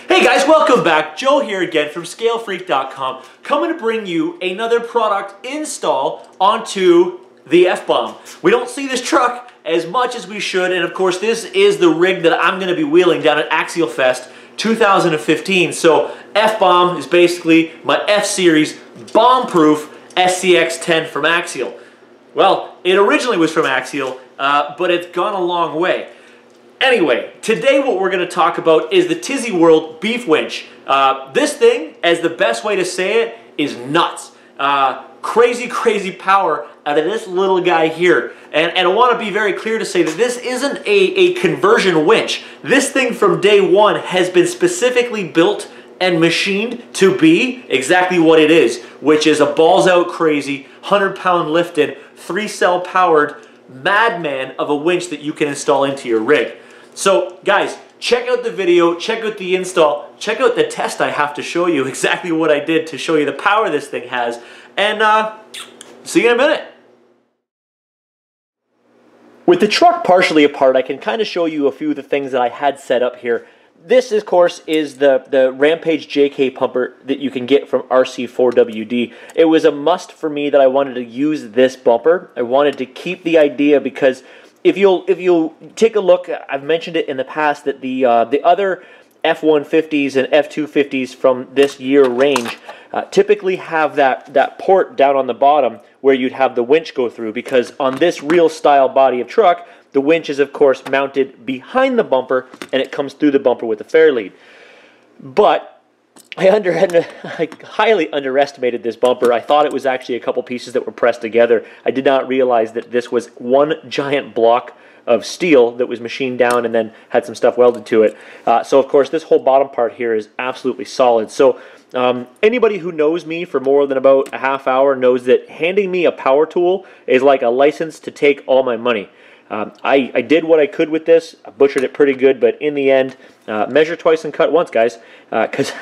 Hey guys, welcome back. Joe here again from ScaleFreak.com, coming to bring you another product install onto the F-Bomb. We don't see this truck as much as we should, and of course this is the rig that I'm going to be wheeling down at Axialfest 2015. So F-Bomb is basically my F-Series bomb-proof SCX10 from Axial. Well, it originally was from Axial, but it's gone a long way. Anyway, today what we're going to talk about is the TZI World Beefy Winch. This thing, as the best way to say it, is nuts. Crazy power out of this little guy here. And I want to be very clear to say that this isn't a conversion winch. This thing from day one has been specifically built and machined to be exactly what it is, which is a balls out crazy, 100-pound lifted, 3-cell powered madman of a winch that you can install into your rig. So guys, check out the video, check out the install, check out the test I have to show you exactly what I did to show you the power this thing has, and see you in a minute. With the truck partially apart, I can kind of show you a few of the things that I had set up here. This, of course, is the Rampage JK pumper that you can get from RC4WD. It was a must for me that I wanted to use this bumper. I wanted to keep the idea because if you'll take a look, I've mentioned it in the past that the other F-150s and F-250s from this year range typically have that port down on the bottom where you'd have the winch go through, because on this real style body of truck, the winch is of course mounted behind the bumper and it comes through the bumper with a fair lead. But I highly underestimated this bumper. I thought it was actually a couple pieces that were pressed together. I did not realize that this was one giant block of steel that was machined down and then had some stuff welded to it. So of course this whole bottom part here is absolutely solid. So anybody who knows me for more than about a half hour knows that handing me a power tool is like a license to take all my money. I did what I could with this. I butchered it pretty good, but in the end, measure twice and cut once, guys, because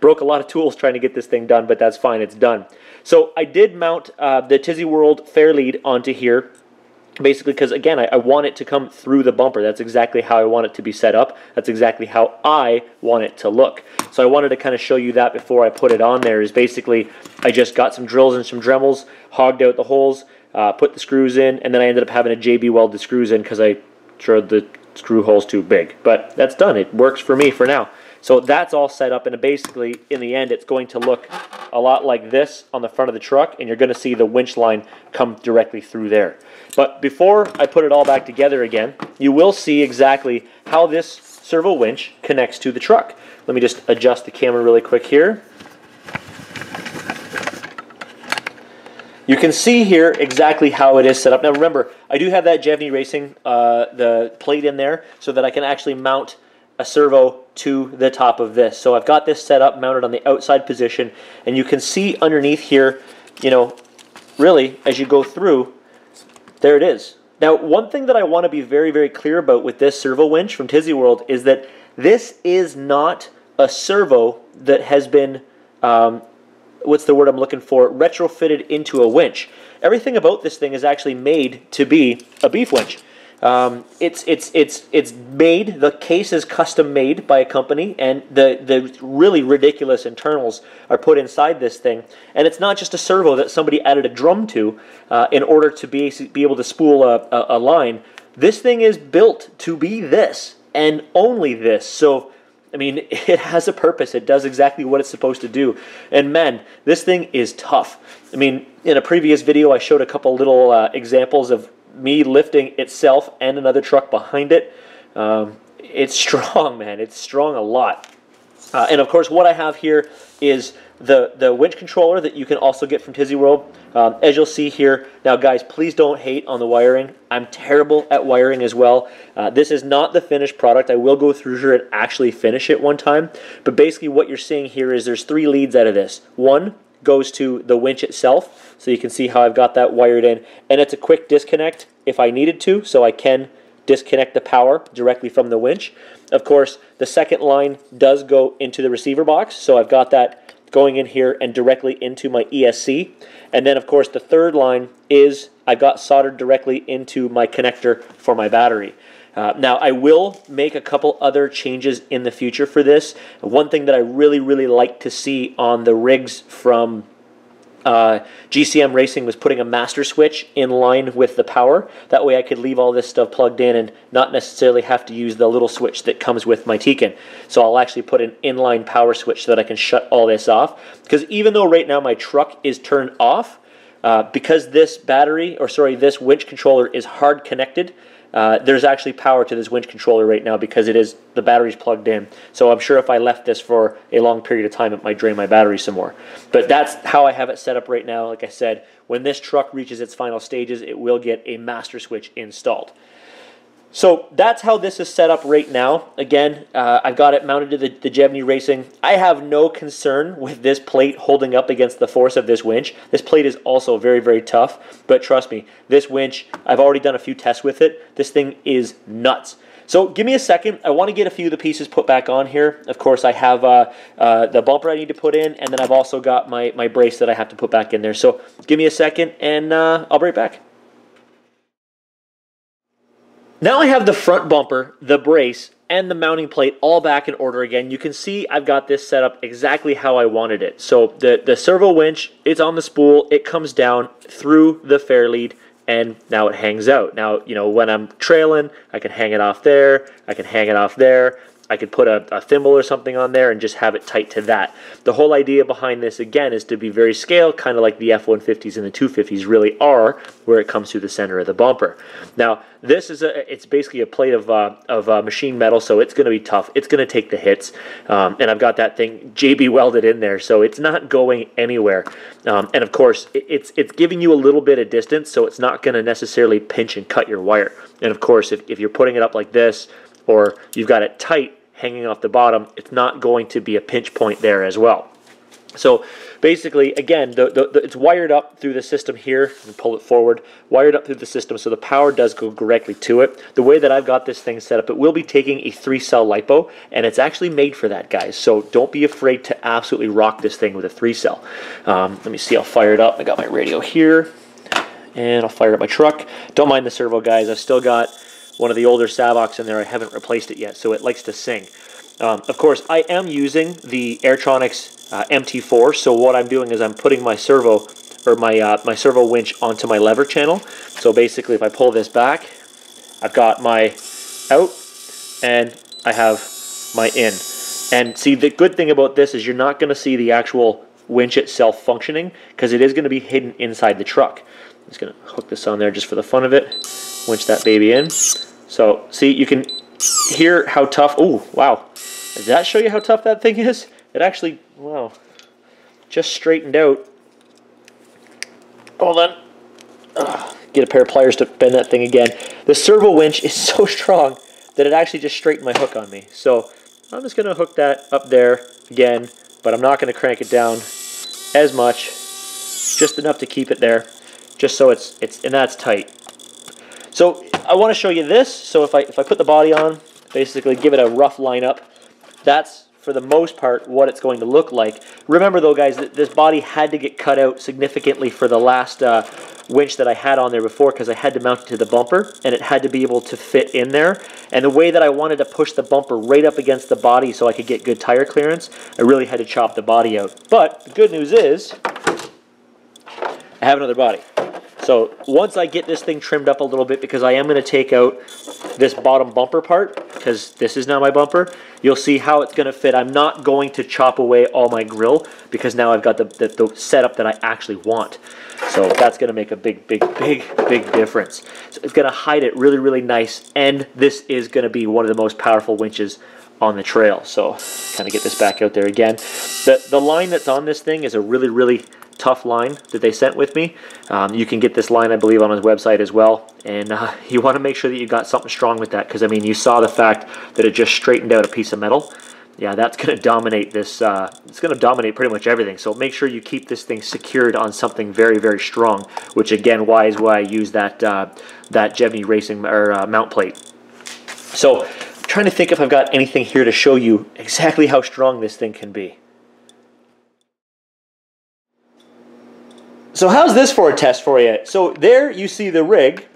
broke a lot of tools trying to get this thing done, but that's fine, it's done. So I did mount the TZI World fair lead onto here, basically because, again, I want it to come through the bumper. That's exactly how I want it to be set up. That's exactly how I want it to look. So I wanted to kind of show you that before I put it on there. Is basically I just got some drills and some Dremels, hogged out the holes, put the screws in, and then I ended up having a JB weld the screws in because I drilled the screw holes too big. But that's done. It works for me for now. So that's all set up, and basically, in the end, it's going to look a lot like this on the front of the truck, and you're going to see the winch line come directly through there. But before I put it all back together again, you will see exactly how this servo winch connects to the truck. Let me just adjust the camera really quick here. You can see here exactly how it is set up. Now remember, I do have that Jevny Racing the plate in there so that I can actually mount a servo to the top of this. So I've got this set up, mounted on the outside position, and you can see underneath here, you know, really, as you go through, there it is. Now, one thing that I want to be very clear about with this servo winch from TZI World is that this is not a servo that has been what's the word I'm looking for, retrofitted into a winch. Everything about this thing is actually made to be a beef winch. It's made, the case is custom made by a company, and the really ridiculous internals are put inside this thing. And it's not just a servo that somebody added a drum to in order to be able to spool a line. This thing is built to be this, and only this. So I mean, it has a purpose. It does exactly what it's supposed to do. And man, this thing is tough. I mean, in a previous video, I showed a couple little examples of me lifting itself and another truck behind it. It's strong, man. It's strong a lot. And of course, what I have here is the winch controller that you can also get from TZI World. As you'll see here, now guys, please don't hate on the wiring. I'm terrible at wiring as well. This is not the finished product. I will go through here and actually finish it one time. But basically what you're seeing here is there's 3 leads out of this. One goes to the winch itself, so you can see how I've got that wired in. And it's a quick disconnect if I needed to, so I can disconnect the power directly from the winch. Of course, the second line does go into the receiver box, so I've got that going in here and directly into my ESC. And then of course the third line is I've got soldered directly into my connector for my battery. Now, I will make a couple other changes in the future for this. One thing that I really, really like to see on the rigs from GCM Racing was putting a master switch in line with the power. That way I could leave all this stuff plugged in and not necessarily have to use the little switch that comes with my Tekin. So I'll actually put an inline power switch so that I can shut all this off. Because even though right now my truck is turned off, because this this winch controller is hard connected, there's actually power to this winch controller right now because the battery's plugged in. So I'm sure if I left this for a long period of time, it might drain my battery some more. But that's how I have it set up right now. Like I said, when this truck reaches its final stages, it will get a master switch installed. So that's how this is set up right now. Again, I've got it mounted to the TZI Racing. I have no concern with this plate holding up against the force of this winch. This plate is also very, very tough, but trust me, this winch, I've already done a few tests with it. This thing is nuts. So give me a second. I want to get a few of the pieces put back on here. Of course, I have the bumper I need to put in, and then I've also got my brace that I have to put back in there. So give me a second, and I'll be right back. Now I have the front bumper, the brace, and the mounting plate all back in order again. You can see I've got this set up exactly how I wanted it. So the servo winch, it's on the spool, it comes down through the fair lead, and now it hangs out. Now, you know, when I'm trailing, I can hang it off there, I can hang it off there, I could put a thimble or something on there and just have it tight to that. The whole idea behind this, again, is to be very scale, kind of like the F-150s and the 250s really are, where it comes through the center of the bumper. Now, this is it's basically a plate of machine metal, so it's going to be tough. It's going to take the hits, and I've got that thing JB welded in there, so it's not going anywhere. And of course, it's giving you a little bit of distance, so it's not going to necessarily pinch and cut your wire. And of course, if you're putting it up like this, or you've got it tight hanging off the bottom, it's not going to be a pinch point there as well. So basically, again, it's wired up through the system here, and pull it forward, wired up through the system so the power does go directly to it. The way that I've got this thing set up, it will be taking a 3-cell LiPo, and it's actually made for that, guys. So don't be afraid to absolutely rock this thing with a 3-cell. Let me see, I'll fire it up. I got my radio here, and I'll fire up my truck. Don't mind the servo, guys. I've still got one of the older Savox in there. I haven't replaced it yet, so it likes to sing. Of course, I am using the Airtronics MT4, so what I'm doing is I'm putting my servo, or my servo winch onto my lever channel. So basically, if I pull this back, I've got my out, and I have my in. And see, the good thing about this is you're not going to see the actual winch itself functioning, because it is going to be hidden inside the truck. I'm just going to hook this on there just for the fun of it. Winch that baby in. So, see, you can hear how tough... Oh, wow. Does that show you how tough that thing is? It actually, wow, just straightened out. Hold on. Get a pair of pliers to bend that thing again. The servo winch is so strong that it actually just straightened my hook on me. So, I'm just going to hook that up there again, but I'm not going to crank it down as much. Just enough to keep it there, just so and that's tight. So I want to show you this. So if I put the body on, basically give it a rough lineup, that's for the most part what it's going to look like. Remember though, guys, that this body had to get cut out significantly for the last winch that I had on there before, because I had to mount it to the bumper and it had to be able to fit in there. And the way that I wanted to push the bumper right up against the body so I could get good tire clearance, I really had to chop the body out. But the good news is I have another body. So once I get this thing trimmed up a little bit, because I am going to take out this bottom bumper part, because this is now my bumper, you'll see how it's going to fit. I'm not going to chop away all my grill, because now I've got the setup that I actually want. So that's going to make a big difference. So it's going to hide it really, really nice, and this is going to be one of the most powerful winches on the trail. So kind of get this back out there again. The line that's on this thing is a really, really tough line that they sent with me. You can get this line, I believe, on his website as well, and you want to make sure that you got something strong with that, because I mean, you saw the fact that it just straightened out a piece of metal. Yeah, that's going to dominate this. It's going to dominate pretty much everything. So make sure you keep this thing secured on something very, very strong, which again, why I use that TZI Racing mount plate. So I'm trying to think if I've got anything here to show you exactly how strong this thing can be. So how's this for a test for you? So there you see the rig,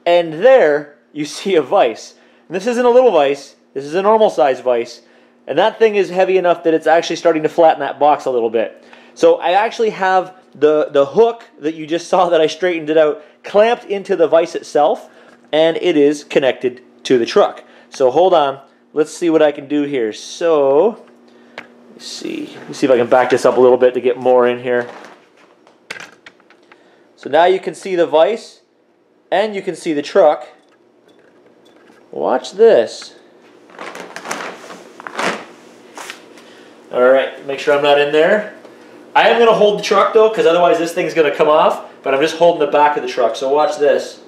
and there you see a vise. And this isn't a little vise, this is a normal size vise. And that thing is heavy enough that it's actually starting to flatten that box a little bit. So I actually have the hook that you just saw that I straightened it out clamped into the vise itself, and it is connected to the truck. So hold on, let's see what I can do here. So, let's see if I can back this up a little bit to get more in here. So now you can see the vise, and you can see the truck. Watch this. Alright, make sure I'm not in there. I am going to hold the truck though, because otherwise this thing's going to come off, but I'm just holding the back of the truck, so watch this.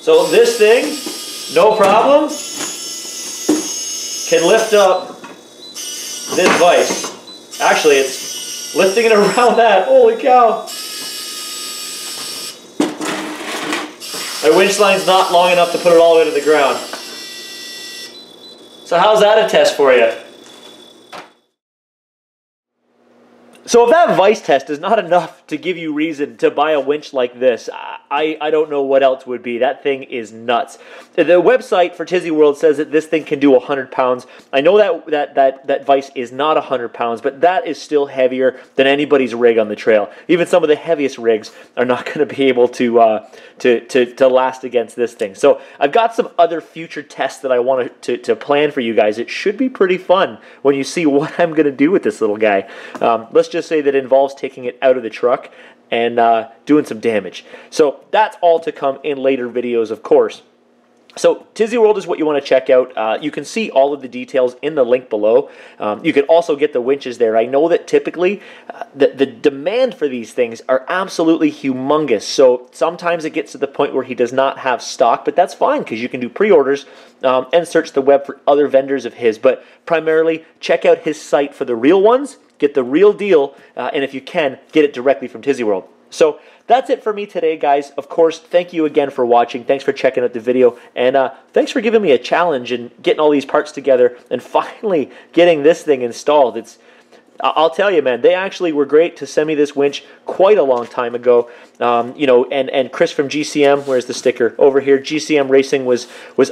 So this thing, no problem, can lift up this vise. Actually, it's lifting it around that. Holy cow. My winch line's not long enough to put it all the way to the ground. So how's that a test for you? So if that vice test is not enough to give you reason to buy a winch like this, I don't know what else would be. That thing is nuts. The website for TZI World says that this thing can do 100 pounds. I know that vice is not 100 pounds, but that is still heavier than anybody's rig on the trail. Even some of the heaviest rigs are not going to be able to last against this thing. So I've got some other future tests that I want to plan for you guys. It should be pretty fun when you see what I'm going to do with this little guy. Let's just say that it involves taking it out of the truck and doing some damage. So that's all to come in later videos, of course. So TZI World is what you want to check out. You can see all of the details in the link below. You can also get the winches there. I know that typically the demand for these things are absolutely humongous. So sometimes it gets to the point where he does not have stock, but that's fine because you can do pre-orders and search the web for other vendors of his. But primarily, check out his site for the real ones. Get the real deal, and if you can, get it directly from TZI World. So that's it for me today, guys. Of course, thank you again for watching. Thanks for checking out the video, and thanks for giving me a challenge and getting all these parts together and finally getting this thing installed. I'll tell you, man, they actually were great to send me this winch quite a long time ago. You know, and Chris from GCM, where's the sticker? Over here, GCM Racing was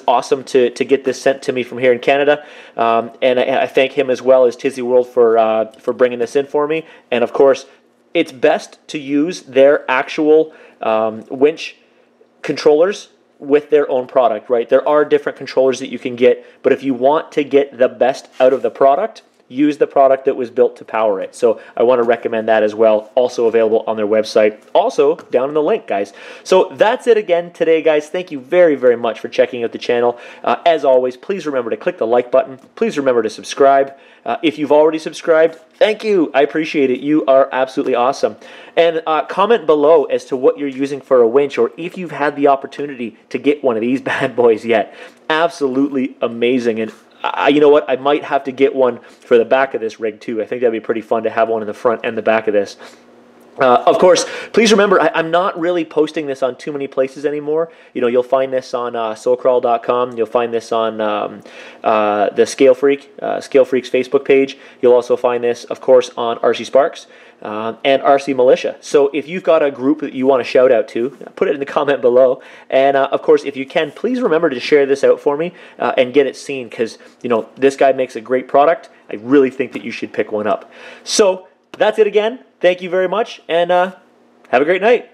awesome to get this sent to me from here in Canada. And I thank him as well as TZI World for bringing this in for me. And of course, it's best to use their actual winch controllers with their own product, right? There are different controllers that you can get, but if you want to get the best out of the product, use the product that was built to power it. So I want to recommend that as well. Also available on their website. Also down in the link, guys. So that's it again today, guys. Thank you very, very much for checking out the channel. As always, please remember to click the like button. Please remember to subscribe. If you've already subscribed, thank you. I appreciate it. You are absolutely awesome. And comment below as to what you're using for a winch, or if you've had the opportunity to get one of these bad boys yet. Absolutely amazing. And you know what? I might have to get one for the back of this rig too. I think that'd be pretty fun to have one in the front and the back of this. Of course, please remember, I'm not really posting this on too many places anymore. You know, you'll find this on soulcrawl.com. You'll find this on the Scale Freak's Facebook page. You'll also find this, of course, on RC Sparks and RC Militia. So if you've got a group that you want to shout out to, put it in the comment below. And of course, if you can, please remember to share this out for me and get it seen, because you know this guy makes a great product. I really think that you should pick one up. So that's it again. Thank you very much, and have a great night.